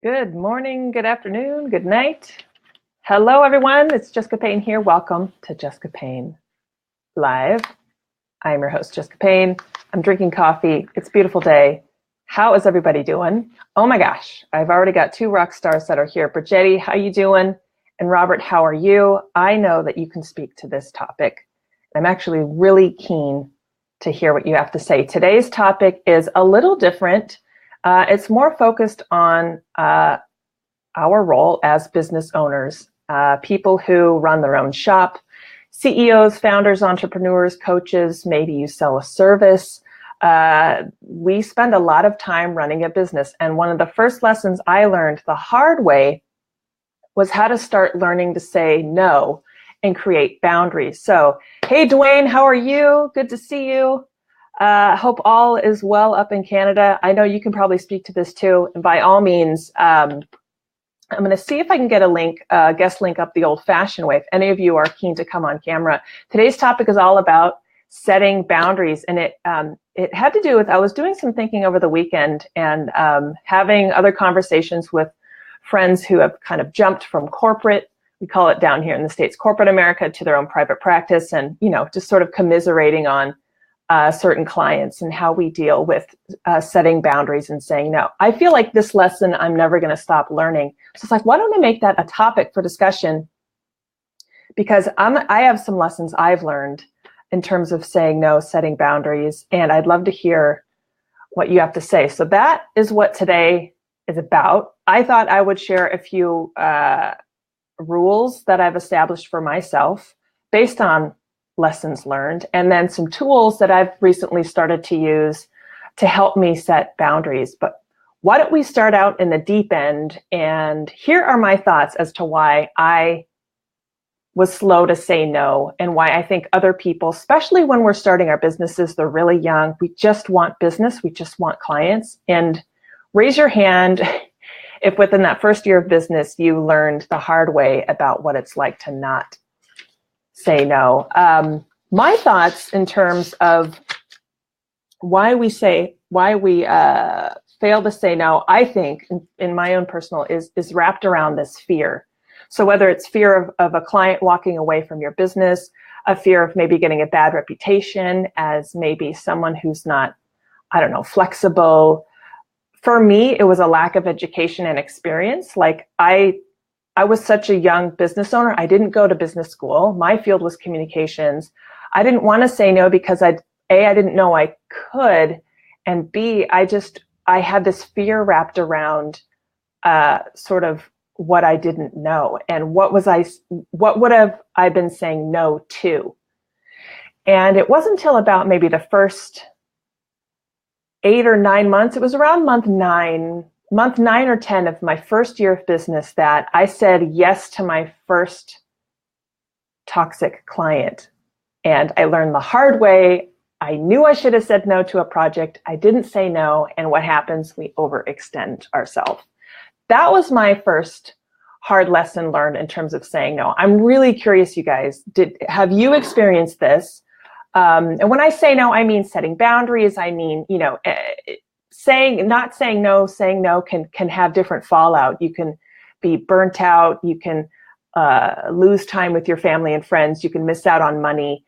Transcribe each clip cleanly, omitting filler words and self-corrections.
Good morning, good afternoon, good night. Hello, everyone. It's Jessica Payne here. Welcome to Jessica Payne Live. I am your host, Jessica Payne. I'm drinking coffee. It's a beautiful day. How is everybody doing? Oh my gosh, I've already got two rock stars that are here. Brigetti, how you doing? And Robert, how are you? I know that you can speak to this topic. I'm actually really keen to hear what you have to say. Today's topic is a little different. It's more focused on our role as business owners, people who run their own shop, CEOs, founders, entrepreneurs, coaches, maybe you sell a service. We spend a lot of time running a business. And one of the first lessons I learned the hard way was how to start learning to say no and create boundaries. So, hey, Dwayne, how are you? Good to see you. Hope all is well up in Canada. I know you can probably speak to this too. And by all means, I'm going to see if I can get a link, guest link up the old-fashioned way. If any of you are keen to come on camera. Today's topic is all about setting boundaries. And it had to do with, I was doing some thinking over the weekend and having other conversations with friends who have kind of jumped from corporate, we call it down here in the States, corporate America, to their own private practice, and, you know, just sort of commiserating on certain clients and how we deal with setting boundaries and saying no. I feel like this lesson I'm never going to stop learning. So it's like, why don't I make that a topic for discussion? Because I have some lessons I've learned in terms of saying no, setting boundaries, and I'd love to hear what you have to say. So that is what today is about. I thought I would share a few rules that I've established for myself based on lessons learned, and then some tools that I've recently started to use to help me set boundaries. But why don't we start out in the deep end? And here are my thoughts as to why I was slow to say no, and why I think other people, especially when we're starting our businesses, they're really young. We just want business. We just want clients. And raise your hand if within that first year of business, you learned the hard way about what it's like to not say no. My thoughts in terms of why we fail to say no, I think in my own personal is wrapped around this fear. So whether it's fear of a client walking away from your business, a fear of maybe getting a bad reputation as maybe someone who's not, I don't know, flexible. For me, it was a lack of education and experience. Like I was such a young business owner. I didn't go to business school. My field was communications. I didn't want to say no because I didn't know I could, and B, I had this fear wrapped around sort of what I didn't know and what would have I been saying no to. And it wasn't until about maybe the first 8 or 9 months, it was around month nine or 10 of my first year of business that I said yes to my first toxic client. And I learned the hard way. I knew I should have said no to a project. I didn't say no. And what happens? We overextend ourselves. That was my first hard lesson learned in terms of saying no. I'm really curious, you guys, have you experienced this? And when I say no, I mean setting boundaries. I mean, you know, not saying no can have different fallout. You can be burnt out. You can lose time with your family and friends. You can miss out on money.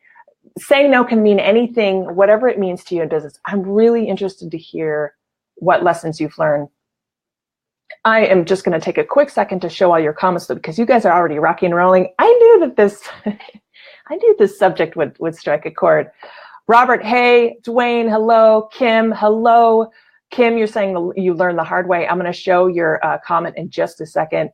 Saying no can mean anything, whatever it means to you in business. I'm really interested to hear what lessons you've learned. I am just going to take a quick second to show all your comments because you guys are already rocking and rolling. I knew that this subject would strike a chord. Robert, hey. Dwayne, hello. Kim, hello. Kim, you're saying you learned the hard way. I'm going to show your comment in just a second.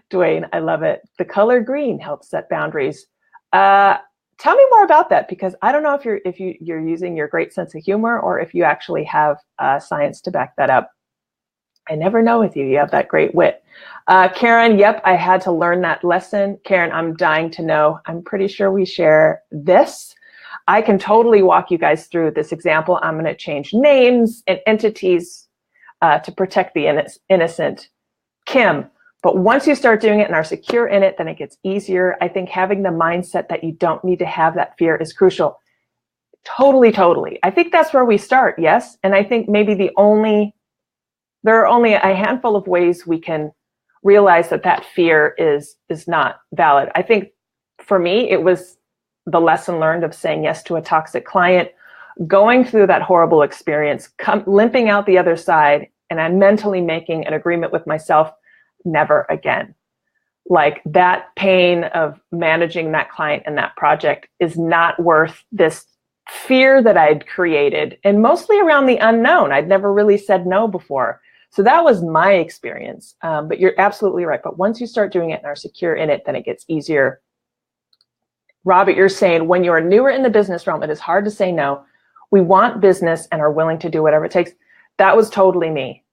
Dwayne, I love it. The color green helps set boundaries. Tell me more about that, because I don't know if you're using your great sense of humor or if you actually have science to back that up. I never know with you. You have that great wit. Karen, yep, I had to learn that lesson. Karen, I'm dying to know. I'm pretty sure we share this. I can totally walk you guys through this example. I'm going to change names and entities to protect the innocent. Kim, but once you start doing it and are secure in it, then it gets easier. I think having the mindset that you don't need to have that fear is crucial. Totally, totally. I think that's where we start, yes. And I think maybe there are only a handful of ways we can realize that fear is not valid. I think for me, it was the lesson learned of saying yes to a toxic client, going through that horrible experience, limping out the other side, and I'm mentally making an agreement with myself, never again. Like that pain of managing that client and that project is not worth this fear that I'd created, and mostly around the unknown. I'd never really said no before. So that was my experience. But you're absolutely right. But once you start doing it and are secure in it, then it gets easier. Robert, you're saying when you're newer in the business realm, it is hard to say no. We want business and are willing to do whatever it takes. That was totally me.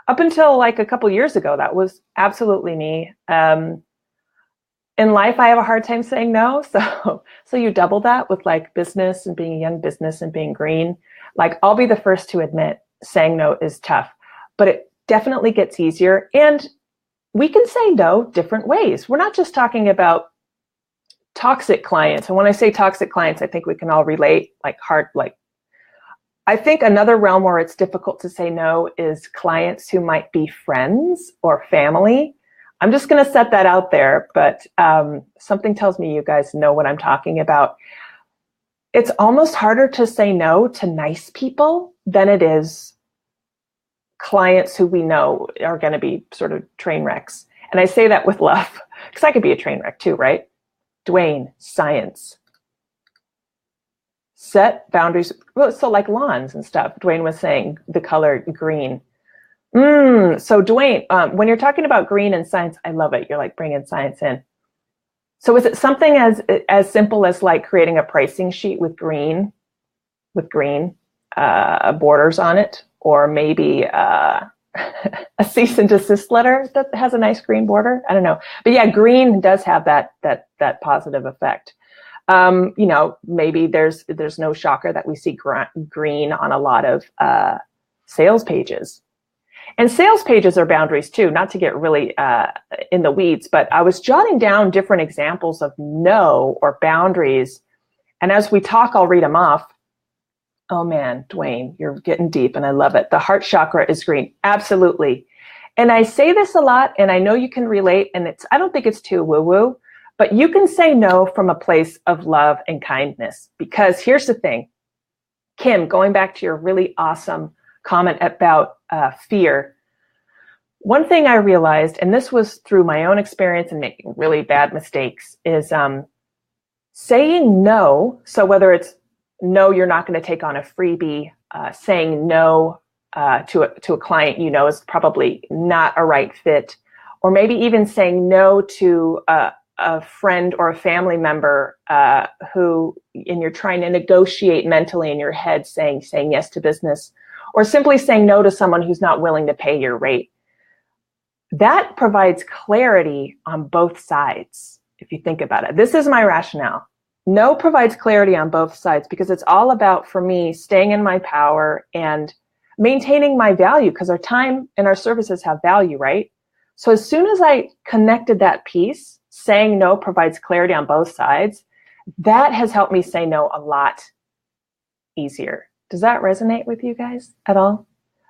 Up until like a couple years ago, that was absolutely me. In life, I have a hard time saying no. So you double that with like business and being a young business and being green. Like I'll be the first to admit saying no is tough, but it definitely gets easier. And we can say no different ways. We're not just talking about toxic clients. And when I say toxic clients, I think we can all relate I think another realm where it's difficult to say no is clients who might be friends or family. I'm just going to set that out there, but something tells me you guys know what I'm talking about. It's almost harder to say no to nice people than it is clients who we know are going to be sort of train wrecks. And I say that with love, because I could be a train wreck too, right? Dwayne, science. Set boundaries. So like lawns and stuff. Dwayne was saying the color green. So Dwayne, when you're talking about green and science, I love it. You're like bringing science in. So is it something as simple as like creating a pricing sheet with green borders on it, or maybe a cease and desist letter that has a nice green border? I don't know, but yeah, green does have that positive effect. Maybe there's no shocker that we see green on a lot of sales pages. And sales pages are boundaries too, not to get really in the weeds, but I was jotting down different examples of no or boundaries. And as we talk, I'll read them off. Oh man, Dwayne, you're getting deep and I love it. The heart chakra is green. Absolutely. And I say this a lot and I know you can relate, and I don't think it's too woo-woo, but you can say no from a place of love and kindness. Because here's the thing, Kim, going back to your really awesome comment about fear. One thing I realized, and this was through my own experience and making really bad mistakes, is saying no. So whether it's no, you're not going to take on a freebie, saying no to a client you know is probably not a right fit, or maybe even saying no to a friend or a family member and you're trying to negotiate mentally in your head, saying yes to business, or simply saying no to someone who's not willing to pay your rate. That provides clarity on both sides, if you think about it. This is my rationale. No provides clarity on both sides because it's all about, for me, staying in my power and maintaining my value, because our time and our services have value, right? So as soon as I connected that piece, saying no provides clarity on both sides, that has helped me say no a lot easier. Does that resonate with you guys at all?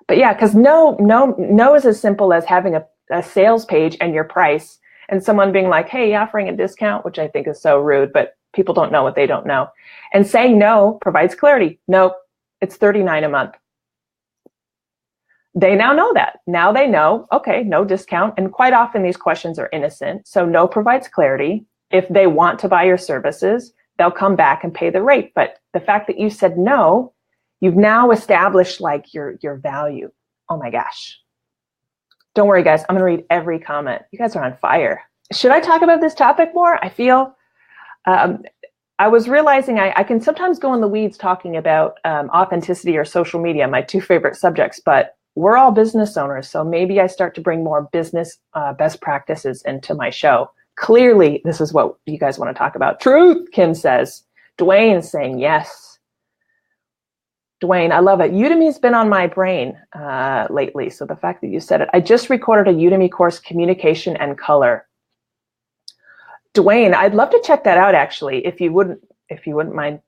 But yeah, because no is as simple as having a sales page and your price and someone being like, hey, offering a discount, which I think is so rude, but people don't know what they don't know. And saying no provides clarity. Nope, it's $39 a month. They now know that. Now they know, okay, no discount. And quite often these questions are innocent. So no provides clarity. If they want to buy your services, they'll come back and pay the rate. But the fact that you said no, you've now established like your value. Oh my gosh. Don't worry, guys. I'm going to read every comment. You guys are on fire. Should I talk about this topic more? I feel I was realizing I can sometimes go in the weeds talking about authenticity or social media, my two favorite subjects, but we're all business owners. So maybe I start to bring more business best practices into my show. Clearly, this is what you guys want to talk about. Truth, Kim says. Dwayne's saying yes. Dwayne, I love it. Udemy's been on my brain lately. So the fact that you said it, I just recorded a Udemy course, Communication and Color. Dwayne, I'd love to check that out actually, if you wouldn't mind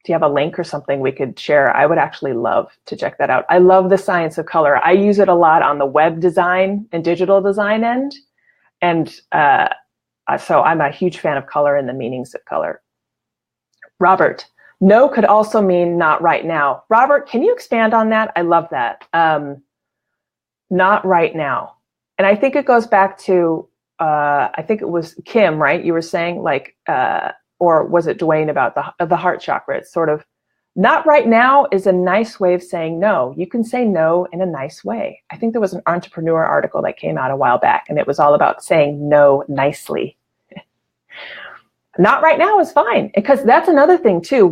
Do you have a link or something we could share? I would actually love to check that out. I love the science of color. I use it a lot on the web design and digital design end. And so I'm a huge fan of color and the meanings of color. Robert, no could also mean not right now. Robert, can you expand on that? I love that. Not right now. And I think it goes back to, I think it was Kim, right? You were saying like, or was it Dwayne about the heart chakra? It's sort of, not right now is a nice way of saying no. You can say no in a nice way. I think there was an entrepreneur article that came out a while back, and it was all about saying no nicely. Not right now is fine, because that's another thing too.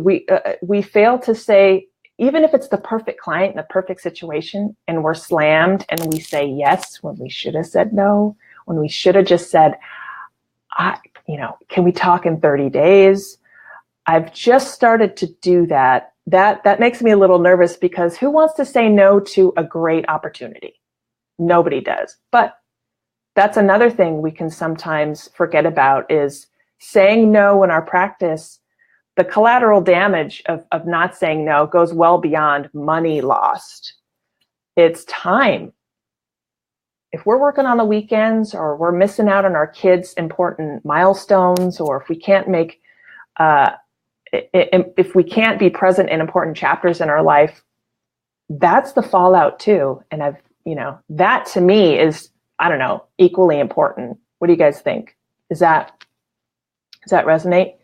We fail to say, even if it's the perfect client in the perfect situation, and we're slammed and we say yes when we should have said no, when we should have just said, can we talk in 30 days? I've just started to do that. That makes me a little nervous, because who wants to say no to a great opportunity? Nobody does. But that's another thing we can sometimes forget about, is saying no in our practice. The collateral damage of not saying no goes well beyond money lost. It's time. If we're working on the weekends, or we're missing out on our kids' important milestones, or if we can't make, if we can't be present in important chapters in our life, that's the fallout too. And that to me is, I don't know, equally important. What do you guys think? Does that resonate?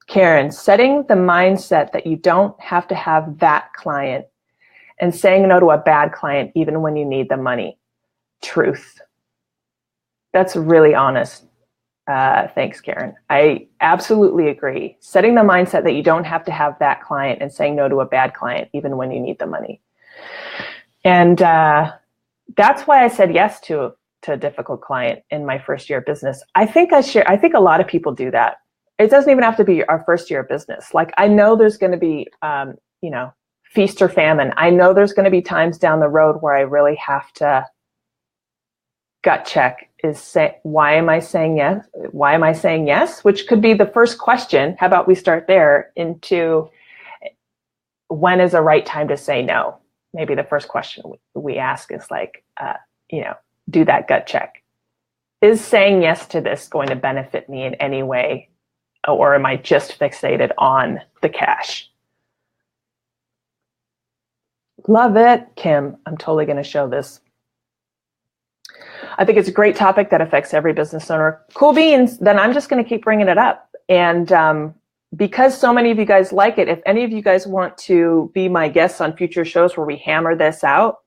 Karen, setting the mindset that you don't have to have that client, and saying no to a bad client even when you need the money. Truth. That's really honest. Thanks, Karen. I absolutely agree. Setting the mindset that you don't have to have that client, and saying no to a bad client even when you need the money. And that's why I said yes to a difficult client in my first year of business. I think a lot of people do that. It doesn't even have to be our first year of business. Like, I know there's going to be, feast or famine. I know there's going to be times down the road where I really have to gut check, why am I saying yes? Why am I saying yes? Which could be the first question. How about we start there, into when is the right time to say no? Maybe the first question we ask is like, do that gut check. Is saying yes to this going to benefit me in any way? Or am I just fixated on the cash? Love it, Kim. I'm totally going to show this. I think it's a great topic that affects every business owner. Cool beans. Then I'm just going to keep bringing it up. And because so many of you guys like it, if any of you guys want to be my guests on future shows where we hammer this out,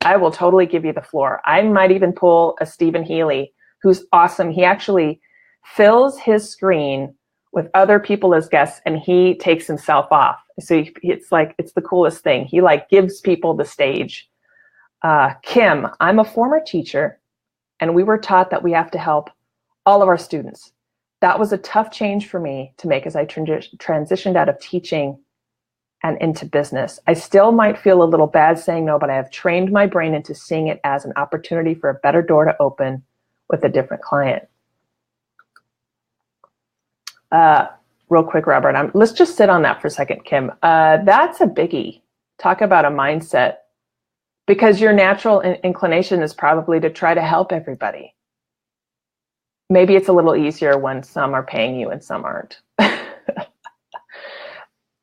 I will totally give you the floor. I might even pull a Stephen Healy, who's awesome. He actually fills his screen with other people as guests, and he takes himself off. So it's the coolest thing. He gives people the stage. Kim, I'm a former teacher, and we were taught that we have to help all of our students. That was a tough change for me to make as I transitioned out of teaching and into business. I still might feel a little bad saying no, but I have trained my brain into seeing it as an opportunity for a better door to open with a different client. Real quick, Robert, let's just sit on that for a second, Kim. That's a biggie. Talk about a mindset, because your natural inclination is probably to try to help everybody. Maybe it's a little easier when some are paying you and some aren't.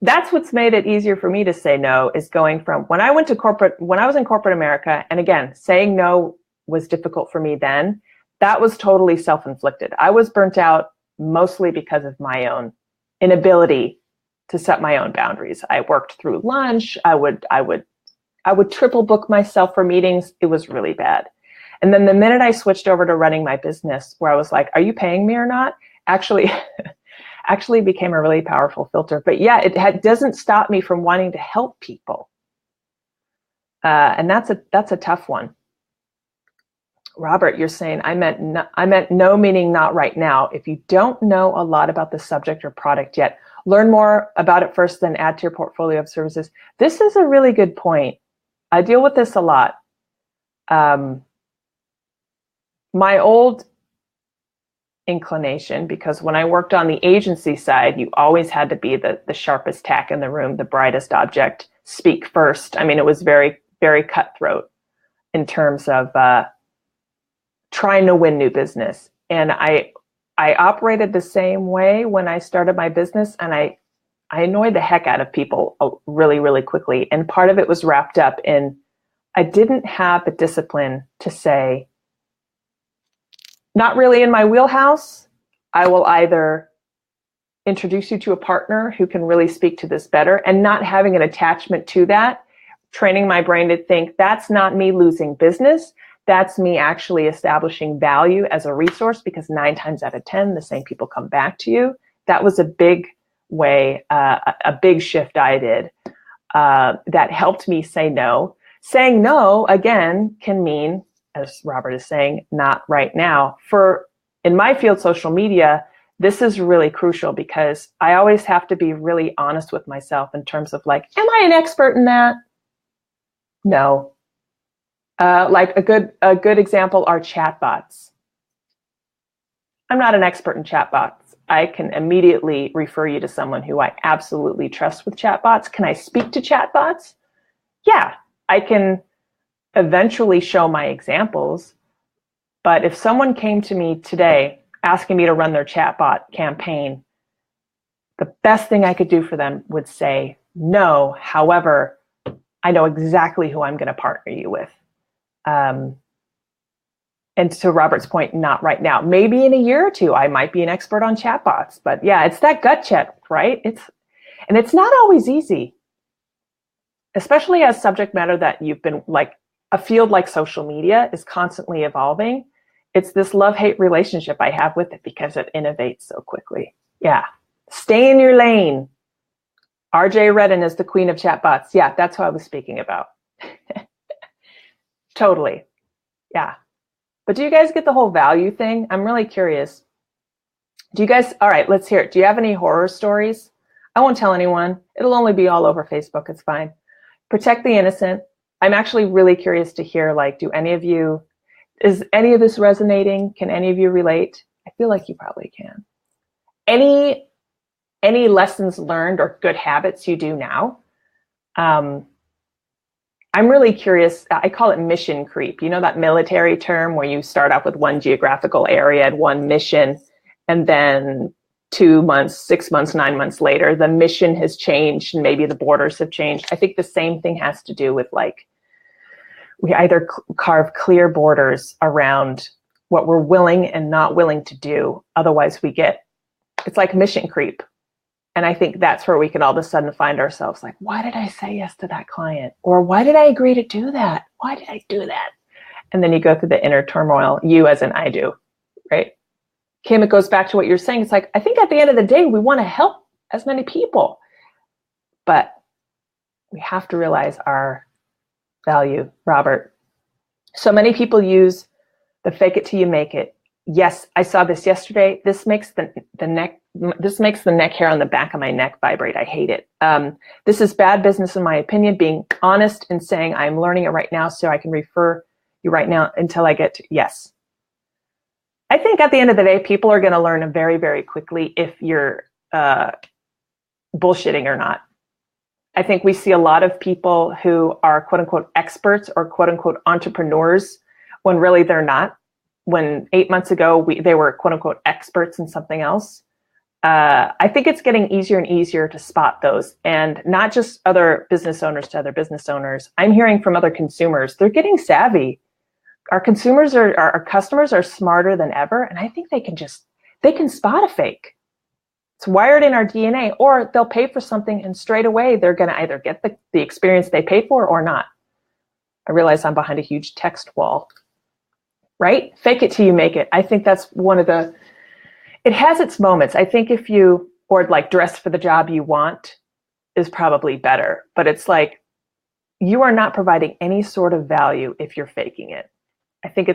That's what's made it easier for me to say no, is going from when I was in corporate America, and again, saying no was difficult for me then. That was totally self-inflicted. I was burnt out mostly because of my own inability to set my own boundaries. I worked through lunch. I would triple book myself for meetings. It was really bad. And then the minute I switched over to running my business, where I was like, are you paying me or not? Actually became a really powerful filter. But yeah, it doesn't stop me from wanting to help people. And that's a tough one. Robert, you're saying I meant no, meaning not right now. If you don't know a lot about the subject or product yet, learn more about it first, then add to your portfolio of services. This is a really good point. I deal with this a lot. My old inclination, because when I worked on the agency side, you always had to be the sharpest tack in the room, the brightest object, speak first. I mean, it was very, very cutthroat in terms of trying to win new business. And I operated the same way when I started my business, and I annoyed the heck out of people really, really quickly. And part of it was wrapped up in I didn't have the discipline to say, not really in my wheelhouse. I will either introduce you to a partner who can really speak to this better, and not having an attachment to that, training my brain to think that's not me losing business. That's me actually establishing value as a resource, because 9 times out of 10, the same people come back to you. That was a big way, a big shift I did that helped me say no. Saying no, again, can mean, as Robert is saying, not right now. In my field, social media, this is really crucial, because I always have to be really honest with myself in terms of like, am I an expert in that? No. Like a good example are chatbots. I'm not an expert in chatbots. I can immediately refer you to someone who I absolutely trust with chatbots. Can I speak to chatbots? Yeah, I can eventually show my examples. But if someone came to me today asking me to run their chatbot campaign, the best thing I could do for them would say no. However, I know exactly who I'm going to partner you with. And to Robert's point, not right now. Maybe in a year or two, I might be an expert on chatbots. But yeah, it's that gut check, right? It's not always easy, especially as subject matter that you've been like, a field like social media is constantly evolving. It's this love-hate relationship I have with it, because it innovates so quickly. Yeah. Stay in your lane. RJ Redden is the queen of chatbots. Yeah, that's who I was speaking about. Totally. Yeah. But do you guys get the whole value thing? I'm really curious. All right, let's hear it. Do you have any horror stories? I won't tell anyone. It'll only be all over Facebook. It's fine. Protect the innocent. I'm actually really curious to hear, like, is any of this resonating? Can any of you relate? I feel like you probably can. Any lessons learned or good habits you do now? I'm really curious. I call it mission creep. You know that military term where you start off with one geographical area and one mission, and then 2 months, 6 months, 9 months later, the mission has changed and maybe the borders have changed. I think the same thing has to do with, like, we either carve clear borders around what we're willing and not willing to do. Otherwise it's like mission creep. And I think that's where we can all of a sudden find ourselves like, why did I say yes to that client? Or why did I agree to do that? Why did I do that? And then you go through the inner turmoil, you as in I do, right? Kim, it goes back to what you're saying. It's like, I think at the end of the day, we want to help as many people, but we have to realize our value. Robert, so many people use the fake it till you make it. Yes, I saw this yesterday. This makes the neck hair on the back of my neck vibrate. I hate it. This is bad business in my opinion. Being honest and saying I'm learning it right now, so I can refer you right now until I get to yes. I think at the end of the day, people are going to learn very, very quickly if you're bullshitting or not. I think we see a lot of people who are quote unquote experts or quote unquote entrepreneurs when really they're not. When 8 months ago, they were quote unquote experts in something else. I think it's getting easier and easier to spot those, and not just other business owners to other business owners. I'm hearing from other consumers. They're getting savvy. Our customers are smarter than ever. And I think they can spot a fake. It's wired in our DNA, or they'll pay for something and straight away they're going to either get the experience they paid for or not. I realize I'm behind a huge text wall, right? Fake it till you make it. I think that's it has its moments. I think or like dress for the job you want is probably better, but it's like, you are not providing any sort of value if you're faking it. I think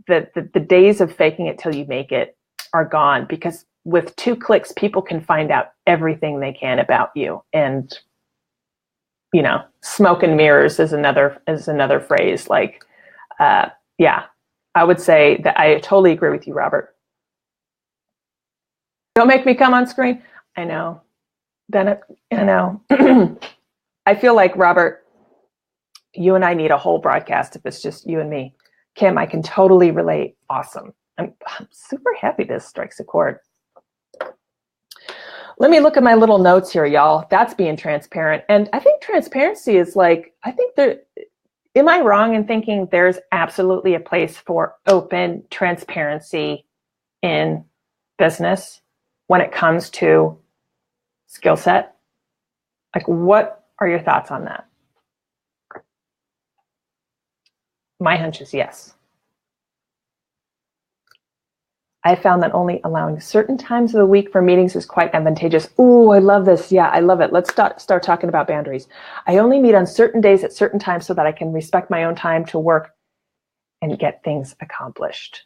that the days of faking it till you make it are gone, because with 2 clicks, people can find out everything they can about you. And, smoke and mirrors is another phrase. Like, yeah, I would say that I totally agree with you, Robert. Don't make me come on screen. I know. Bennett, I know. I feel like, Robert, you and I need a whole broadcast if it's just you and me. Kim, I can totally relate. Awesome. I'm super happy this strikes a chord. Let me look at my little notes here, y'all. That's being transparent. And I think transparency is like, I think there, am I wrong in thinking there's absolutely a place for open transparency in business when it comes to skill set? Like, what are your thoughts on that? My hunch is yes. I found that only allowing certain times of the week for meetings is quite advantageous. Ooh, I love this. Yeah, I love it. Let's start talking about boundaries. I only meet on certain days at certain times so that I can respect my own time to work and get things accomplished.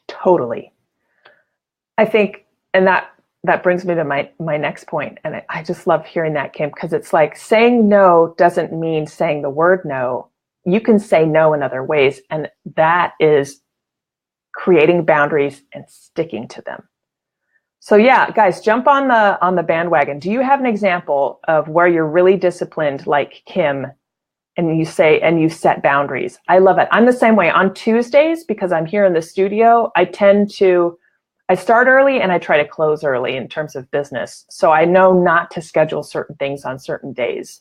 Totally. I think, and that brings me to my next point. And I just love hearing that, Kim, because it's like saying no doesn't mean saying the word no. You can say no in other ways. And that is creating boundaries and sticking to them. So yeah, guys, jump on the bandwagon. Do you have an example of where you're really disciplined like Kim and you set boundaries? I love it. I'm the same way. On Tuesdays, because I'm here in the studio, I start early and I try to close early in terms of business. So I know not to schedule certain things on certain days.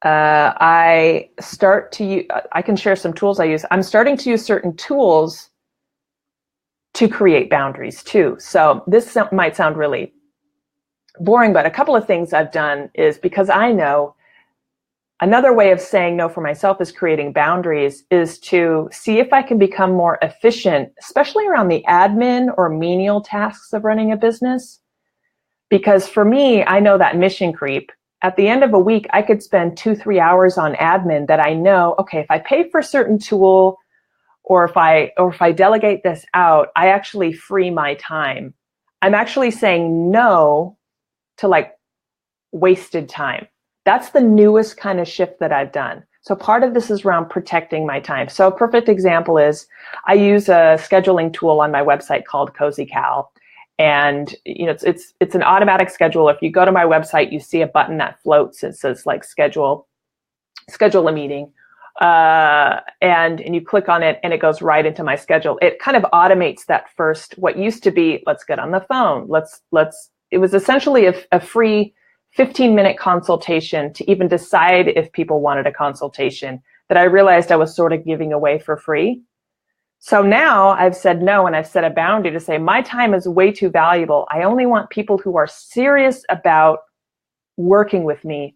I can share some tools I use. I'm starting to use certain tools to create boundaries too. So this might sound really boring, but a couple of things I've done is, because I know another way of saying no for myself is creating boundaries, is to see if I can become more efficient, especially around the admin or menial tasks of running a business. Because for me, I know that mission creep. At the end of a week, I could spend 2-3 hours on admin that I know, okay, if I pay for a certain tool or if I delegate this out, I actually free my time. I'm actually saying no to like wasted time. That's the newest kind of shift that I've done. So part of this is around protecting my time. So a perfect example is I use a scheduling tool on my website called Cozy Cal. And it's an automatic schedule. If you go to my website, you see a button that floats. It says like schedule a meeting, and you click on it, and it goes right into my schedule. It kind of automates that first. What used to be, let's get on the phone. It was essentially a free 15-minute consultation to even decide if people wanted a consultation that I realized I was sort of giving away for free. So now I've said no, and I've set a boundary to say my time is way too valuable. I only want people who are serious about working with me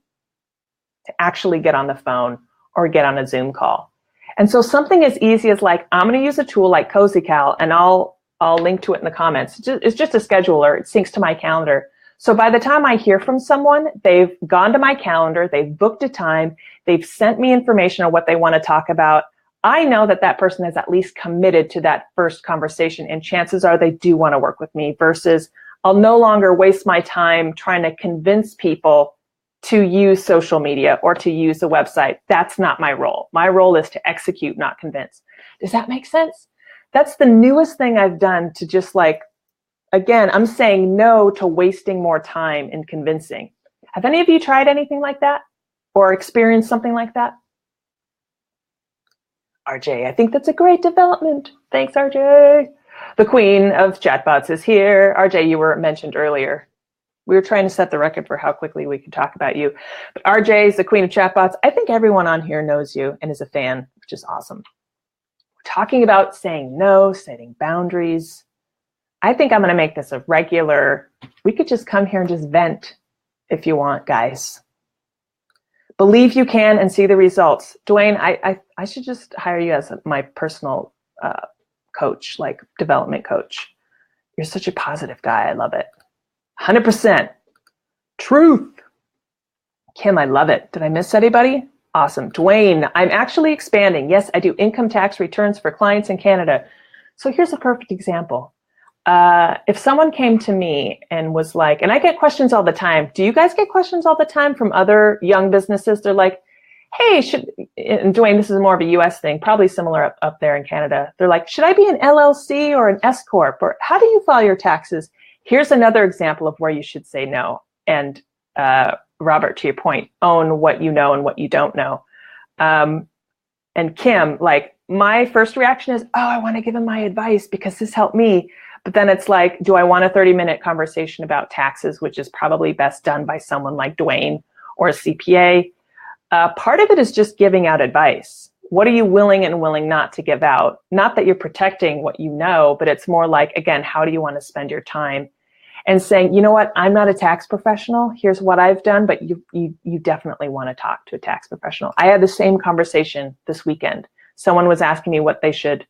to actually get on the phone or get on a Zoom call. And so something as easy as like, I'm going to use a tool like Cozy Cal, and I'll link to it in the comments. It's just a scheduler. It syncs to my calendar. So by the time I hear from someone, they've gone to my calendar, they've booked a time, they've sent me information on what they want to talk about. I know that that person is at least committed to that first conversation, and chances are they do want to work with me, versus I'll no longer waste my time trying to convince people to use social media or to use the website. That's not my role. My role is to execute, not convince. Does that make sense? That's the newest thing I've done to just like, again, I'm saying no to wasting more time in convincing. Have any of you tried anything like that or experienced something like that? RJ, I think that's a great development. Thanks, RJ. The queen of chatbots is here. RJ, you were mentioned earlier. We were trying to set the record for how quickly we could talk about you. But RJ is the queen of chatbots. I think everyone on here knows you and is a fan, which is awesome. We're talking about saying no, setting boundaries. I think I'm going to make this a regular. We could just come here and just vent if you want, guys. Believe you can and see the results. Dwayne, I should just hire you as my personal coach, like development coach. You're such a positive guy. I love it. 100%. Truth. Kim, I love it. Did I miss anybody? Awesome. Dwayne, I'm actually expanding. Yes, I do income tax returns for clients in Canada. So here's a perfect example. If someone came to me and was like, and I get questions all the time. Do you guys get questions all the time from other young businesses? They're like, hey, and Dwayne, this is more of a US thing, probably similar up there in Canada. They're like, should I be an LLC or an S Corp? Or how do you file your taxes? Here's another example of where you should say no. And Robert, to your point, own what you know and what you don't know. And Kim, like, my first reaction is, oh, I want to give him my advice because this helped me. But then it's like, do I want a 30-minute conversation about taxes, which is probably best done by someone like Dwayne or a CPA? Part of it is just giving out advice. What are you willing and willing not to give out? Not that you're protecting what you know, but it's more like, again, how do you want to spend your time? And saying, you know what, I'm not a tax professional. Here's what I've done, but you definitely want to talk to a tax professional. I had the same conversation this weekend. Someone was asking me what they should,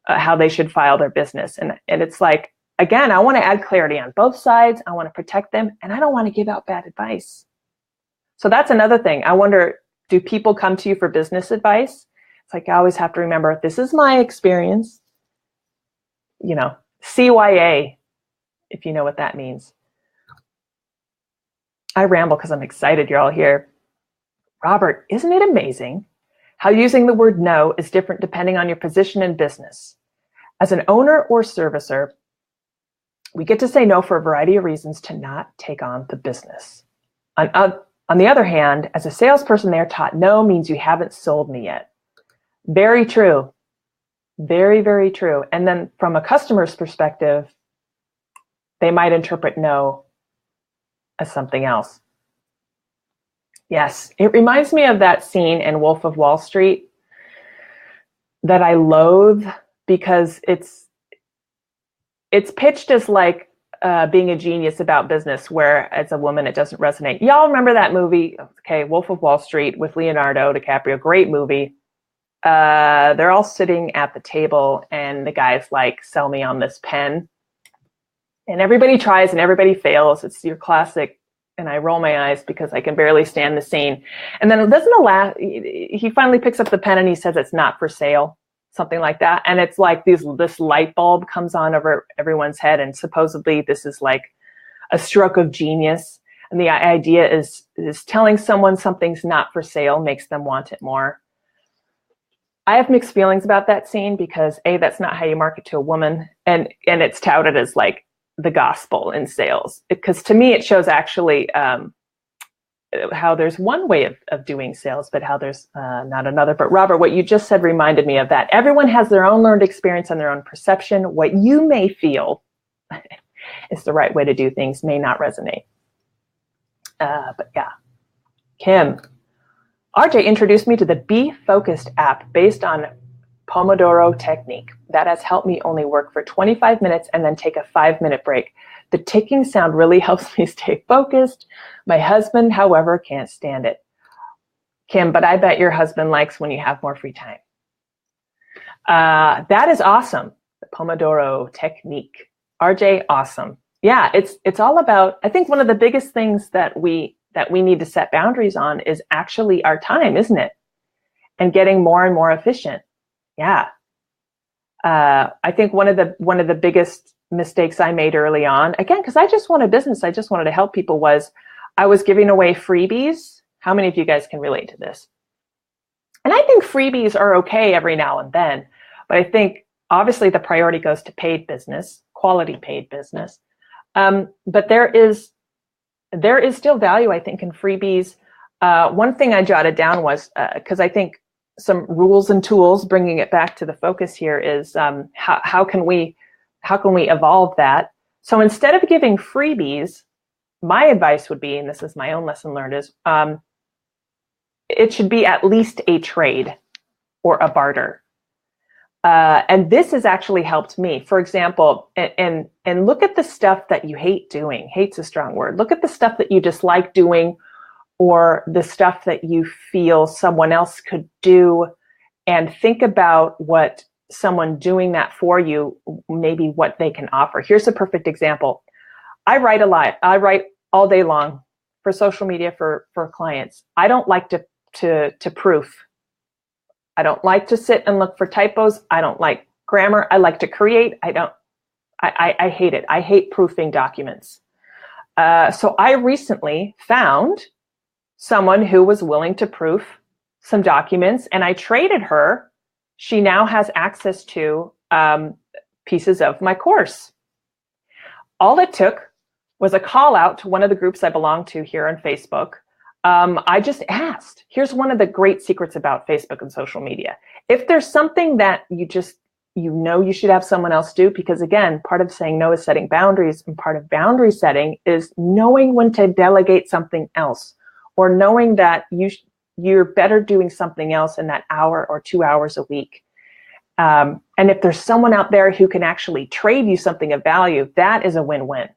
how they should file their business. And it's like, again, I want to add clarity on both sides. I want to protect them, and I don't want to give out bad advice. So that's another thing. I wonder, do people come to you for business advice? It's like, I always have to remember, this is my experience. You know, CYA, if you know what that means. I ramble because I'm excited you're all here. Robert, isn't it amazing how using the word no is different depending on your position in business? As an owner or servicer, we get to say no for a variety of reasons to not take on the business. On the other hand, as a salesperson, they're taught no means you haven't sold me yet. Very true. Very, very true. And then from a customer's perspective, they might interpret no as something else. Yes, it reminds me of that scene in Wolf of Wall Street that I loathe because it's pitched as like being a genius about business, where as a woman it doesn't resonate. Y'all remember that movie? Okay, Wolf of Wall Street with Leonardo DiCaprio, great movie. They're all sitting at the table and the guy's like, sell me on this pen. And everybody tries and everybody fails. It's your classic, and I roll my eyes because I can barely stand the scene. And then it doesn't allow, he finally picks up the pen and he says it's not for sale, something like that. And it's like this light bulb comes on over everyone's head, and supposedly this is like a stroke of genius. And the idea is telling someone something's not for sale makes them want it more. I have mixed feelings about that scene because A, that's not how you market to a woman, and it's touted as like the gospel in sales, because to me it shows actually how there's one way of doing sales, but how there's not another. But Robert, what you just said reminded me of that. Everyone has their own learned experience and their own perception. What you may feel is the right way to do things may not resonate. But yeah, Kim, RJ introduced me to the Be Focused app based on Pomodoro technique. That has helped me only work for 25 minutes and then take a 5-minute break. The ticking sound really helps me stay focused. My husband, however, can't stand it. Kim, but I bet your husband likes when you have more free time. That is awesome. The Pomodoro technique. RJ, awesome. Yeah, it's all about, I think one of the biggest things that we need to set boundaries on is actually our time, isn't it? And getting more and more efficient. Yeah. I think one of the biggest mistakes I made early on, again, because I just wanted business, I just wanted to help people, was I was giving away freebies. How many of you guys can relate to this? And I think freebies are okay every now and then, but I think obviously the priority goes to paid business, quality paid business. But there is still value, I think, in freebies. One thing I jotted down was, because I think some rules and tools, bringing it back to the focus here, is how can we evolve that? So instead of giving freebies, my advice would be, and this is my own lesson learned, is it should be at least a trade or a barter. And this has actually helped me. For example, and look at the stuff that you hate doing. Hate's a strong word. Look at the stuff that you dislike doing, or the stuff that you feel someone else could do, and think about what someone doing that for you, maybe what they can offer. Here's a perfect example. I write a lot. I write all day long for social media for clients. I don't like to proof. I don't like to sit and look for typos. I don't like grammar. I like to create. I hate it. I hate proofing documents. So I recently found someone who was willing to proof some documents and I traded her. She now has access to pieces of my course. All it took was a call out to one of the groups I belong to here on Facebook. I just asked. Here's one of the great secrets about Facebook and social media. If there's something that you should have someone else do, because again, part of saying no is setting boundaries, and part of boundary setting is knowing when to delegate something else, or knowing that you're better doing something else in that hour or 2 hours a week. And if there's someone out there who can actually trade you something of value, that is a win-win.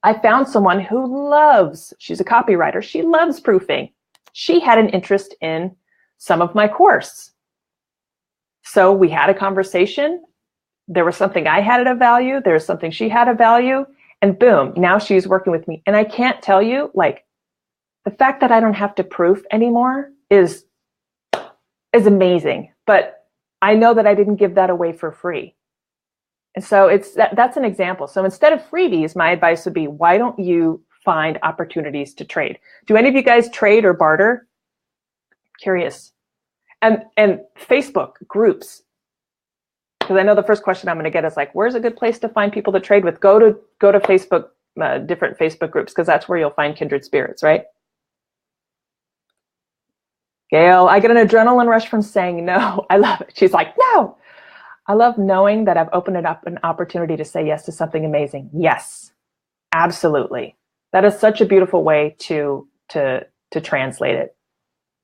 I found someone who she's a copywriter, she loves proofing. She had an interest in some of my course. So we had a conversation. There was something I had of value. There was something she had of value. And boom, now she's working with me. And I can't tell you, like, the fact that I don't have to proof anymore is amazing. But I know that I didn't give that away for free. And so that's an example. So instead of freebies, my advice would be, why don't you find opportunities to trade? Do any of you guys trade or barter? Curious. And Facebook groups, because I know the first question I'm going to get is like, where's a good place to find people to trade with? Go to Facebook, different Facebook groups, because that's where you'll find kindred spirits, right? Gail, I get an adrenaline rush from saying no. I love it. She's like, no. I love knowing that I've opened it up an opportunity to say yes to something amazing. Yes, absolutely. That is such a beautiful way to translate it.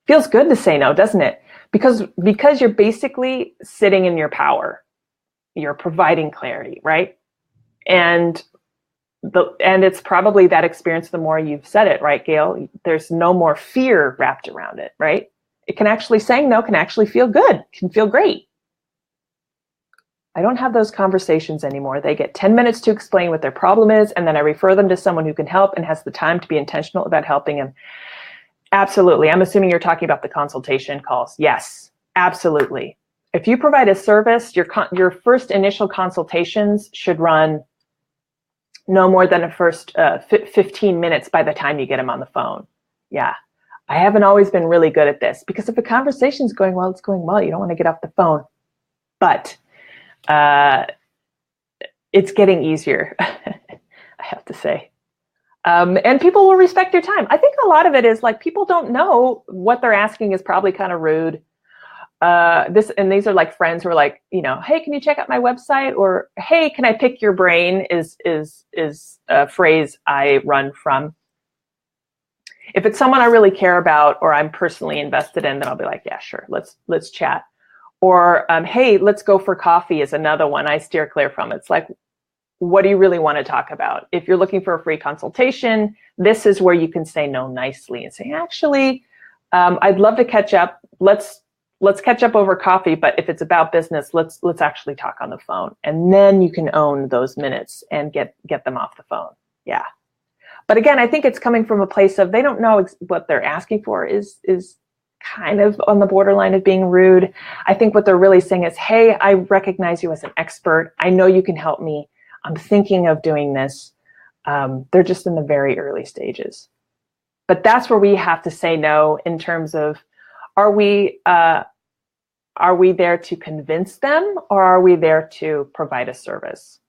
Feels good to say no, doesn't it? Because you're basically sitting in your power. You're providing clarity, right? And it's probably that experience, the more you've said it, right, Gail? There's no more fear wrapped around it, right? Saying no can actually feel good, can feel great. I don't have those conversations anymore. They get 10 minutes to explain what their problem is, and then I refer them to someone who can help and has the time to be intentional about helping them. Absolutely. I'm assuming you're talking about the consultation calls. Yes, absolutely. If you provide a service, your first initial consultations should run no more than a first 15 minutes by the time you get them on the phone. Yeah. I haven't always been really good at this, because if a conversation's going well, it's going well. You don't want to get off the phone. But it's getting easier, I have to say. And people will respect your time. I think a lot of it is like, people don't know what they're asking is probably kind of rude. These are like friends who are like, hey, can you check out my website? Or, hey, can I pick your brain is a phrase I run from. If it's someone I really care about or I'm personally invested in, then I'll be like, yeah, sure, let's chat. Or, hey, let's go for coffee is another one I steer clear from. It's like, what do you really want to talk about? If you're looking for a free consultation, this is where you can say no nicely and say, actually, I'd love to catch up. Let's catch up over coffee. But if it's about business, let's actually talk on the phone. And then you can own those minutes and get them off the phone. Yeah. But again, I think it's coming from a place of they don't know what they're asking for is kind of on the borderline of being rude. I think what they're really saying is, hey, I recognize you as an expert. I know you can help me. I'm thinking of doing this. They're just in the very early stages. But that's where we have to say no in terms of, are we there to convince them, or are we there to provide a service?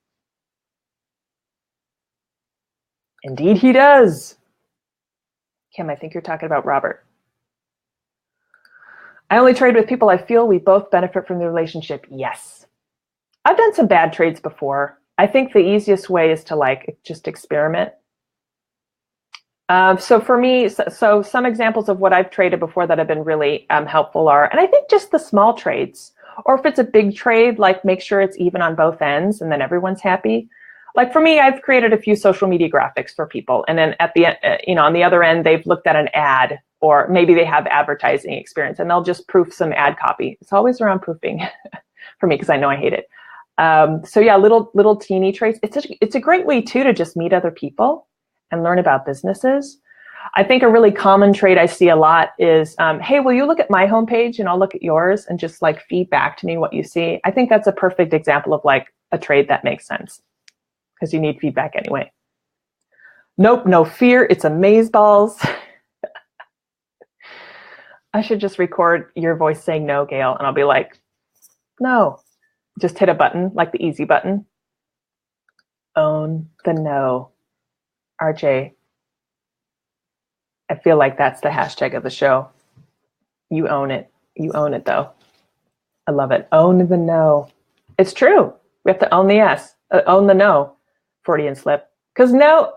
Indeed, he does. Kim, I think you're talking about Robert. I only trade with people I feel we both benefit from the relationship. Yes. I've done some bad trades before. I think the easiest way is to just experiment. So for me, so some examples of what I've traded before that have been really helpful are, and I think just the small trades, or if it's a big trade, like make sure it's even on both ends and then everyone's happy. Like for me, I've created a few social media graphics for people. And then at the end, on the other end, they've looked at an ad, or maybe they have advertising experience and they'll just proof some ad copy. It's always around proofing for me, because I know I hate it. So yeah, little teeny trades. It's a great way too to just meet other people and learn about businesses. I think a really common trade I see a lot is, hey, will you look at my homepage and I'll look at yours and just feed back to me what you see. I think that's a perfect example of a trade that makes sense, because you need feedback anyway. Nope, no fear. It's amazeballs. I should just record your voice saying no, Gail, and I'll be like, no. Just hit a button, like the easy button. Own the no. RJ, I feel like that's the hashtag of the show. You own it. You own it, though. I love it. Own the no. It's true. We have to own the yes. Own the no. Freudian slip. Because no,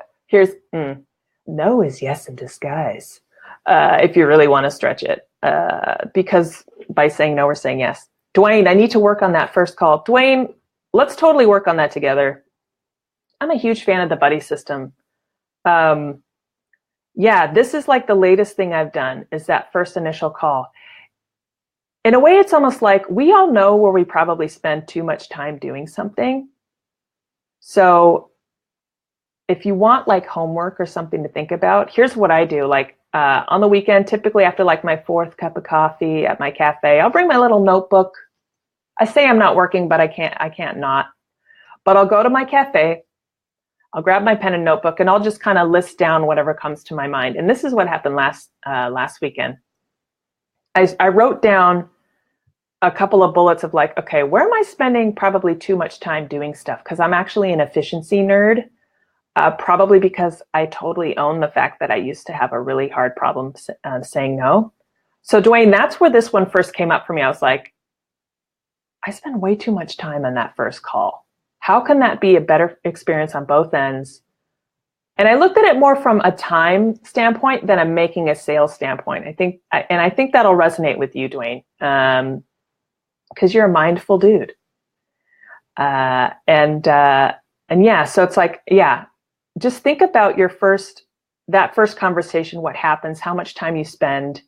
no is yes in disguise. If you really want to stretch it. Because by saying no, we're saying yes. Dwayne, I need to work on that first call. Dwayne, let's totally work on that together. I'm a huge fan of the buddy system. Yeah, this is like the latest thing I've done is that first initial call. In a way, it's almost like we all know where we probably spend too much time doing something. So if you want like homework or something to think about, here's what I do. Like on the weekend, typically after like my 4th cup of coffee at my cafe, I'll bring my little notebook. I say I'm not working, but I can't not. But I'll go to my cafe, I'll grab my pen and notebook, and I'll just kind of list down whatever comes to my mind. And this is what happened last weekend. I wrote down a couple of bullets of like, okay, where am I spending probably too much time doing stuff? Because I'm actually an efficiency nerd, probably because I totally own the fact that I used to have a really hard problem saying no. So Dwayne, that's where this one first came up for me. I was like, I spend way too much time on that first call. How can that be a better experience on both ends? And I looked at it more from a time standpoint than a making a sales standpoint. I think that'll resonate with you, Dwayne, because you're a mindful dude. And yeah, so it's like, yeah, just think about that first conversation, what happens, how much time you spend,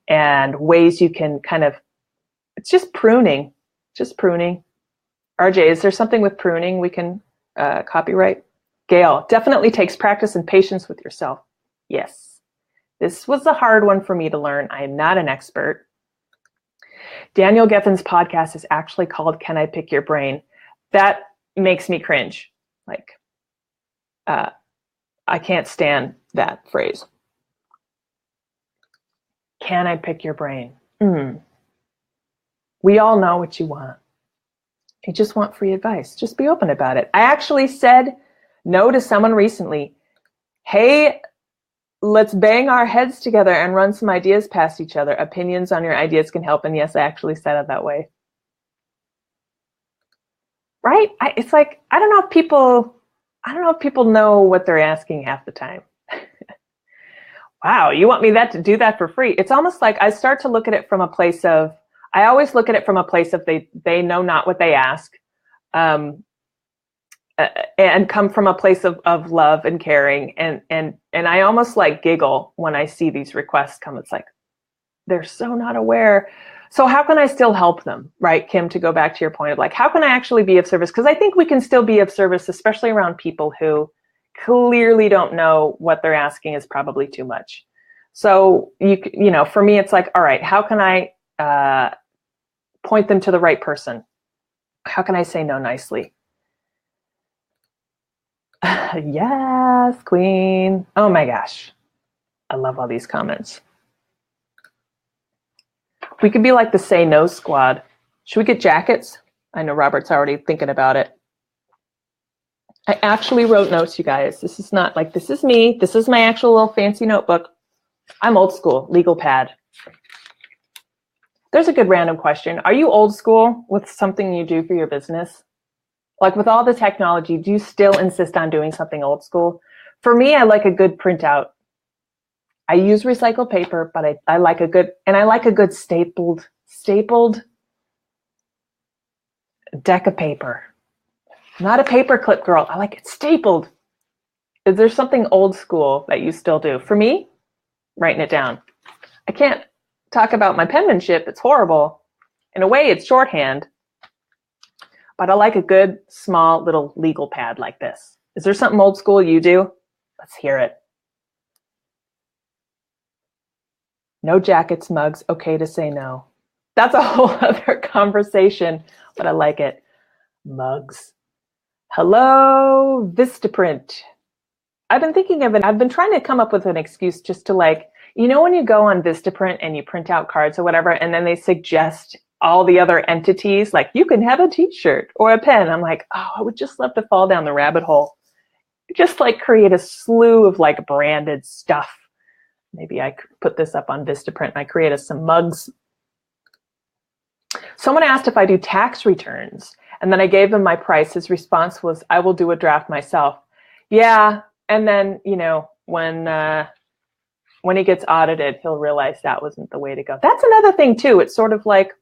and ways you can kind of, it's just pruning. RJ, is there something with pruning we can copyright? Gail, definitely takes practice and patience with yourself. Yes. This was a hard one for me to learn. I am not an expert. Daniel Geffen's podcast is actually called Can I Pick Your Brain? That makes me cringe. Like, I can't stand that phrase. Can I pick your brain? We all know what you want. You just want free advice. Just be open about it. I actually said no to someone recently. Hey, let's bang our heads together and run some ideas past each other. Opinions on your ideas can help. And yes, I actually said it that way. Right? It's like, I don't know if people know what they're asking half the time. Wow, you want me to do that for free? It's almost like I start to look at it from a place of, I always look at it from a place of they know not what they ask, and come from a place of love and caring. And I almost like giggle when I see these requests come. It's like, they're so not aware. So how can I still help them, right, Kim, to go back to your point of like, how can I actually be of service? Because I think we can still be of service, especially around people who clearly don't know what they're asking is probably too much. So, you know, for me, it's like, all right, how can I point them to the right person? How can I say no nicely? Yes, queen. Oh my gosh. I love all these comments. We could be like the Say No Squad. Should we get jackets? I know Robert's already thinking about it. I actually wrote notes, you guys. This is not like, this is me. This is my actual little fancy notebook. I'm old school, legal pad. There's a good random question. Are you old school with something you do for your business? Like with all the technology, do you still insist on doing something old school? For me, I like a good printout. I use recycled paper, but I like a good stapled deck of paper. Not a paper clip girl. I like it stapled. Is there something old school that you still do? For me, writing it down. I can't talk about my penmanship. It's horrible. In a way, it's shorthand. But I like a good, small, little legal pad like this. Is there something old school you do? Let's hear it. No jackets, mugs, okay to say no. That's a whole other conversation, but I like it. Mugs. Hello, Vistaprint. I've been thinking of it. I've been trying to come up with an excuse just to like You know, when you go on Vistaprint and you print out cards or whatever, and then they suggest all the other entities, like you can have a t-shirt or a pen. I'm like, oh, I would just love to fall down the rabbit hole. Just like create a slew of like branded stuff. Maybe I could put this up on Vistaprint and I created some mugs. Someone asked if I do tax returns, and then I gave them my price. His response was, I will do a draft myself. Yeah, and then, you know, when he gets audited, he'll realize that wasn't the way to go. That's another thing too. It's sort of like